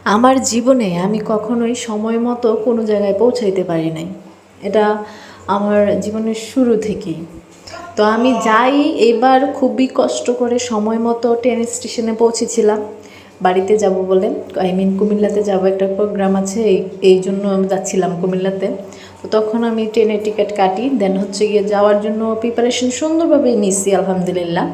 আমার জীবনে আমি কখনোই সময় মতো কোনো জায়গায় পৌঁছাইতে পারি নাই। এটা আমার জীবনের শুরু থেকেই। তো আমি যাই এবার খুবই কষ্ট করে সময় মতো ট্রেন স্টেশনে পৌঁছেছিলাম বাড়িতে যাব বলে। কুমিল্লাতে যাব, একটা প্রোগ্রাম আছে, এই জন্য আমি যাচ্ছিলাম কুমিল্লাতে। তো তখন আমি ট্রেনের টিকিট কাটি, দেন হচ্ছে গিয়ে যাওয়ার জন্য প্রিপারেশন সুন্দরভাবে নিছি আলহামদুলিল্লাহ।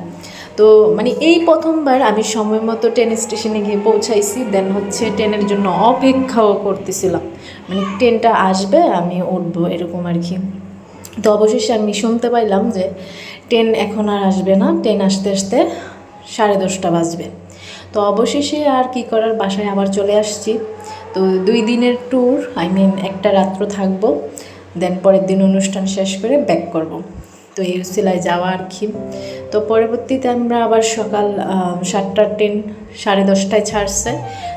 তো মানে এই প্রথমবার আমি সময় মতো ট্রেন স্টেশনে গিয়ে পৌঁছাইছি, দেন হচ্ছে ট্রেনের জন্য অপেক্ষাও করতেছিলাম, মানে ট্রেনটা আসবে আমি উঠবো এরকম আর কি। তো অবশেষে আমি শুনতে পাইলাম যে ট্রেন এখন আর আসবে না, ট্রেন আসতে আসতে 10:30 বাজবে। তো অবশেষে আর কি করার, বাসায় আবার চলে আসছি। তো 2 দিনের ট্যুর, একটা রাত্র থাকবো, দেন পরের দিন অনুষ্ঠান শেষ করে ব্যাক করব। তো এই সিলাই যাওয়া আর কি। তো পরবর্তীতে আমরা আবার সকাল 7টার ট্রেন 10:30টায় ছাড়ছে।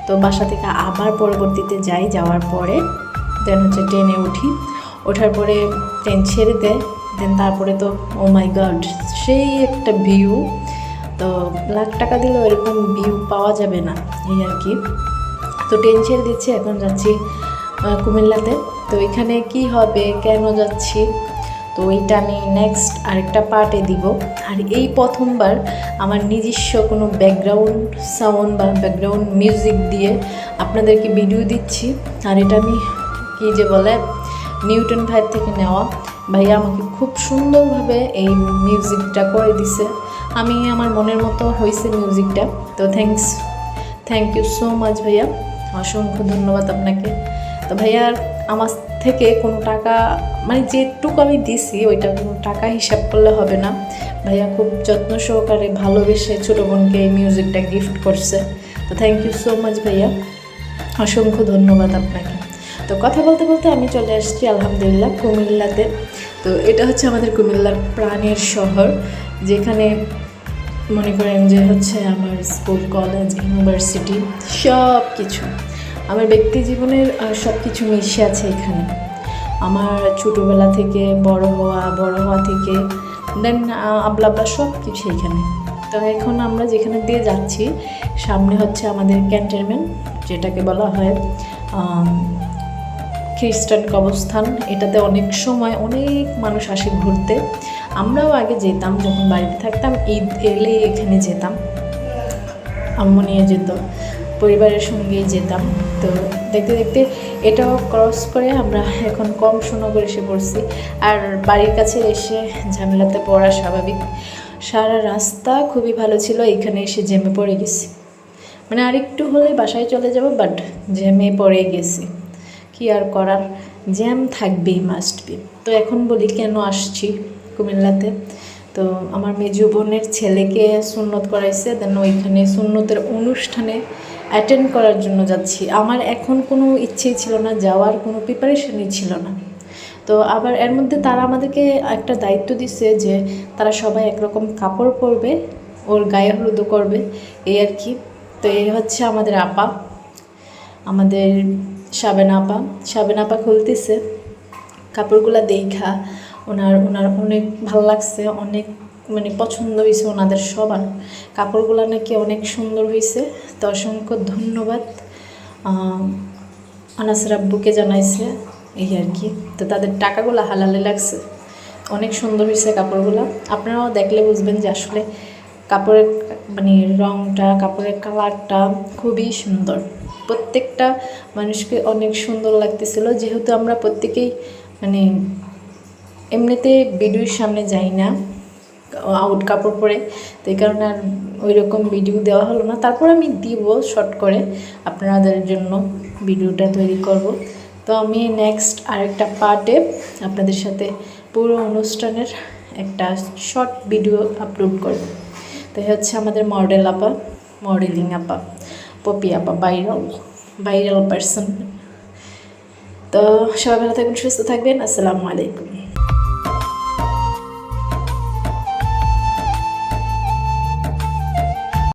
তো বাসা থেকে আবার পরবর্তীতে যাওয়ার পরে দেন হচ্ছে ট্রেনে উঠি। ওঠার পরে ট্রেন ছেড়ে দেয়, দেন তারপরে তো ও মাই গড, সেই একটা ভিউ। তো লাখ টাকা দিলেও এরকম ভিউ পাওয়া যাবে না, এই আর কি। তো ট্রেন ছেড়ে দিচ্ছে, এখন যাচ্ছি কুমিল্লাতে। তো এখানে কি হবে, কেন যাচ্ছি, তো এইটা আমি নেক্সট আরেকটা পার্টে দিব। আর এই প্রথমবার আমার নিজস্ব কোনো ব্যাকগ্রাউন্ড সাউন্ড বা ব্যাকগ্রাউন্ড মিউজিক দিয়ে আপনাদেরকে ভিডিও দিচ্ছি। আর এটা আমি কী যে বলে নিউটন ভাইয়ের থেকে নেওয়া। ভাইয়া আমাকে খুব সুন্দরভাবে এই মিউজিকটা করে দিছে, আমি আমার মনের মতো হয়েছে মিউজিকটা। তো থ্যাংক ইউ সো মাচ ভাইয়া, অসংখ্য ধন্যবাদ আপনাকে। তো ভাইয়ার আমার থেকে কোনো টাকা, মানে যেটুকু আমি দিছি ওইটা কোনো টাকা হিসাব করলে হবে না। ভাইয়া খুব যত্ন সহকারে ভালোবেসে ছোটো বোনকে এই মিউজিকটা গিফট করছে। তো থ্যাংক ইউ সো মাচ ভাইয়া, অসংখ্য ধন্যবাদ আপনাকে। তো কথা বলতে বলতে আমি চলে আসছি আলহামদুলিল্লাহ কুমিল্লাতে। তো এটা হচ্ছে আমাদের কুমিল্লার প্রাণের শহর, যেখানে মনে করেন যে হচ্ছে আমার স্কুল, কলেজ, ইউনিভার্সিটি সব কিছু, আমার ব্যক্তি জীবনের সব কিছু মিশে আছে এখানে। আমার ছোটোবেলা থেকে বড় হওয়া থেকে দেন আবলা সব কিছু এখানে। তো এখন আমরা যেখানে দিয়ে যাচ্ছি সামনে হচ্ছে আমাদের ক্যান্টনমেন্ট, যেটাকে বলা হয় খ্রিস্টান কবরস্থান। এটাতে অনেক সময় অনেক মানুষ আসে ঘুরতে। আমরাও আগে যেতাম, যখন বাড়িতে থাকতাম ঈদ এলে এখানে যেতাম, আম্মু নিয়ে যেত, পরিবারের সঙ্গেই যেতাম। তো দেখতে দেখতে এটাও ক্রস করে আমরা এখন কংসনগর এসে পড়ছি। আর বাড়ির কাছে এসে ঝামেলাতে পড়া স্বাভাবিক। সারা রাস্তা খুবই ভালো ছিল, এখানে এসে জ্যামে পড়ে গেছি, মানে আরেকটু হলে বাসায় চলে যাব, বাট জ্যামে পড়ে গেছি, কি আর করার, জ্যাম থাকবেই, মাস্ট বি। তো এখন বলি কেন আসছি কুমিল্লাতে। তো আমার মেজো বোনের ছেলেকে সুন্নত করাইছে, দেন ওইখানে সুন্নতের অনুষ্ঠানে অ্যাটেন্ড করার জন্য যাচ্ছি। আমার এখন কোনো ইচ্ছেই ছিল না যাওয়ার, কোনো প্রিপারেশনই ছিল না। তো আবার এর মধ্যে তারা আমাদেরকে একটা দায়িত্ব দিচ্ছে যে তারা সবাই একরকম কাপড় পরবে, ওর গায়ে হলুদও করবে, এই আর কি। তো এই হচ্ছে আমাদের আপা, আমাদের সাবেনা আপা খুলতেছে কাপড়গুলা দেখা। ওনার অনেক ভালো লাগছে, অনেক মানে পছন্দ হয়েছে ওনাদের সবার। কাপড়গুলো নাকি অনেক সুন্দর হয়েছে। তো অসংখ্য ধন্যবাদ আনাসের আব্বুকে জানাইছে, এই আর কি। তো তাদের টাকাগুলো হালালে লাগছে, অনেক সুন্দর হয়েছে কাপড়গুলো। আপনারাও দেখলে বুঝবেন যে আসলে কাপড়ের মানে রঙটা, কাপড়ের কালারটা খুবই সুন্দর। প্রত্যেকটা মানুষকে অনেক সুন্দর লাগতেছিল, যেহেতু আমরা প্রত্যেকেই মানে এমনিতে ভিডিওর সামনে যাই না আউট কাপড় পরে, তো এই কারণে আর ওই রকম ভিডিও দেওয়া হলো না। তারপর আমি দিব শর্ট করে আপনাদের জন্য ভিডিওটা তৈরি করব। তো আমি নেক্সট আরেকটা পার্টে আপনাদের সাথে পুরো অনুষ্ঠানের একটা শর্ট ভিডিও আপলোড করব। তো হচ্ছে আমাদের মডেলিং আপা, পপি আপা, ভাইরাল পারসন। তো সবাই ভালো থাকবেন, সুস্থ থাকবেন। আসসালামু আলাইকুম।